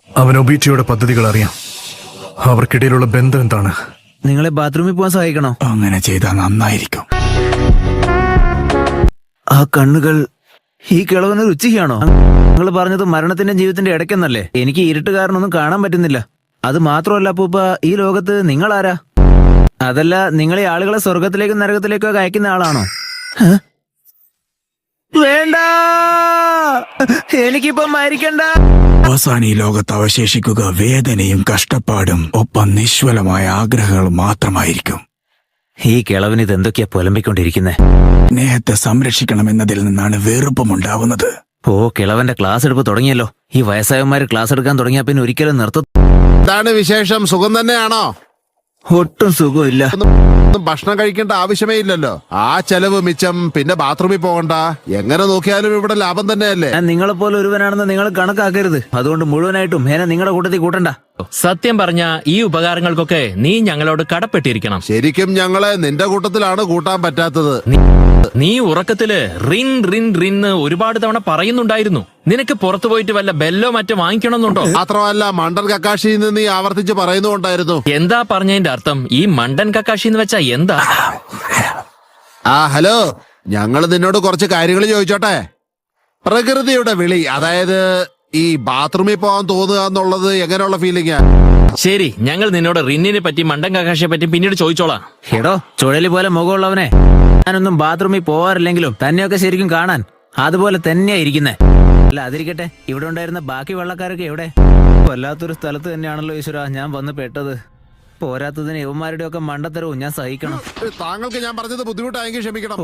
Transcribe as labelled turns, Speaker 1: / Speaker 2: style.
Speaker 1: അവൻ ഒബീറ്റയുടെ പദ്ധതികൾ അറിയാം. അവർക്കിടയിലുള്ള ബന്ധം എന്താണ്?
Speaker 2: നിങ്ങളെ ബാത്റൂമിൽ പോകാൻ സഹായിക്കണോ?
Speaker 3: അങ്ങനെ ചെയ്താൽ നന്നായിരിക്കും.
Speaker 2: ആ കണ്ണുകൾ ഈ കിളവനൊരു ഉച്ചയാണോ? നിങ്ങൾ പറഞ്ഞത് മരണത്തിന്റെ ജീവിതത്തിന്റെ ഇടയ്ക്കെന്നല്ലേ? എനിക്ക് ഇരുട്ട് കാരണമൊന്നും കാണാൻ പറ്റുന്നില്ല. അത് മാത്രമല്ല അപ്പൂപ്പ, ഈ ലോകത്ത് നിങ്ങളാരാ? അതല്ല, നിങ്ങൾ ഈ ആളുകളെ സ്വർഗത്തിലേക്കും നരകത്തിലേക്കും ഒക്കെ അയക്കുന്ന ആളാണോ? വേണ്ട, എനിക്കിപ്പം മരിക്കണ്ട.
Speaker 3: അവസാനം ഈ ലോകത്ത് അവശേഷിക്കുക വേദനയും കഷ്ടപ്പാടും ഒപ്പം നിശ്വലമായ ആഗ്രഹങ്ങളും മാത്രമായിരിക്കും.
Speaker 2: ഈ കിളവന് ഇത് എന്തൊക്കെയാ പുലമ്പിക്കൊണ്ടിരിക്കുന്നേ?
Speaker 3: സ്നേഹത്തെ സംരക്ഷിക്കണമെന്നതിൽ നിന്നാണ് വെറുപ്പമുണ്ടാവുന്നത്.
Speaker 2: ഓ, കിളവന്റെ ക്ലാസ് എടുപ്പ് തുടങ്ങിയല്ലോ. ഈ വയസ്സായവന്മാര് ക്ലാസ് എടുക്കാൻ തുടങ്ങിയാ പിന്നെ ഒരിക്കലും നിർത്തും.
Speaker 4: എന്താണ് വിശേഷം? സുഖം തന്നെയാണോ?
Speaker 2: ഒട്ടും സുഖമില്ല.
Speaker 4: ഒന്നും ഭക്ഷണം കഴിക്കേണ്ട ആവശ്യമേ ഇല്ലല്ലോ. ആ ചെലവ് മിച്ചം. പിന്നെ ബാത്റൂമിൽ പോകണ്ട. എങ്ങനെ നോക്കിയാലും ഇവിടെ ലാഭം തന്നെയല്ലേ?
Speaker 2: ഞാൻ നിങ്ങളെ പോലെ ഒരുവനാണെന്ന് നിങ്ങൾ കണക്കാക്കരുത്. അതുകൊണ്ട് മുഴുവനായിട്ടും എന്നെ നിങ്ങളുടെ കൂട്ടത്തിൽ കൂട്ടണ്ട.
Speaker 5: സത്യം പറഞ്ഞ ഈ ഉപകാരങ്ങൾക്കൊക്കെ നീ ഞങ്ങളോട് കടപ്പെട്ടിരിക്കണം.
Speaker 4: ശരിക്കും ഞങ്ങളെ നിന്റെ കൂട്ടത്തിലാണ് കൂട്ടാൻ പറ്റാത്തത്.
Speaker 5: നീ ഉറക്കത്തില് റിൻ റിൻ റിന്ന് ഒരുപാട് തവണ പറയുന്നുണ്ടായിരുന്നു. നിനക്ക് പുറത്തു പോയിട്ട് വല്ല ബെല്ലോ മറ്റോ വാങ്ങിക്കണമെന്നുണ്ടോ?
Speaker 4: മാത്രമല്ല മണ്ടൻ കക്കാശി എന്ന് നീ ആവർത്തിച്ച് പറയുന്നുണ്ടായിരുന്നു.
Speaker 5: എന്താ പറഞ്ഞതിന്റെ അർത്ഥം? ഈ മണ്ടൻ കക്കാശി എന്ന് വെച്ചാ എന്താ?
Speaker 4: ഹലോ, ഞങ്ങള് നിന്നോട് കുറച്ച് കാര്യങ്ങൾ ചോദിച്ചോട്ടെ. പ്രകൃതിയുടെ വിളി, അതായത് ഈ ബാത്റൂമിൽ പോകാൻ തോന്നുക എന്നുള്ളത് എങ്ങനെയുള്ള ഫീലിംഗാ?
Speaker 5: ശരി, ഞങ്ങൾ നിന്നോട് റിന്നിനെ പറ്റി മണ്ടൻ കക്കാശിയെ പറ്റി പിന്നീട് ചോദിച്ചോളാം.
Speaker 2: എടോ, ചുഴലി പോലെ മുഖമുള്ളവനെ, ഞാനൊന്നും ബാത്റൂമിൽ പോവാറില്ലെങ്കിലും തന്നെയൊക്കെ ശരിക്കും കാണാൻ അതുപോലെ തന്നെയാ ഇരിക്കുന്നേ. അല്ല, അതിരിക്കട്ടെ, ഇവിടെ ഉണ്ടായിരുന്ന ബാക്കി വെള്ളക്കാരൊക്കെ എവിടെ? വല്ലാത്തൊരു സ്ഥലത്ത് തന്നെയാണല്ലോ ഈശ്വര ഞാൻ വന്ന് പെട്ടത്. പോരാത്തതിന് യവന്മാരുടെ ഒക്കെ മണ്ടത്തരവും ഞാൻ സഹിക്കണം.
Speaker 4: താങ്കൾക്ക് ഞാൻ പറഞ്ഞത് ബുദ്ധിമുട്ടായെങ്കിൽ ക്ഷമിക്കണം.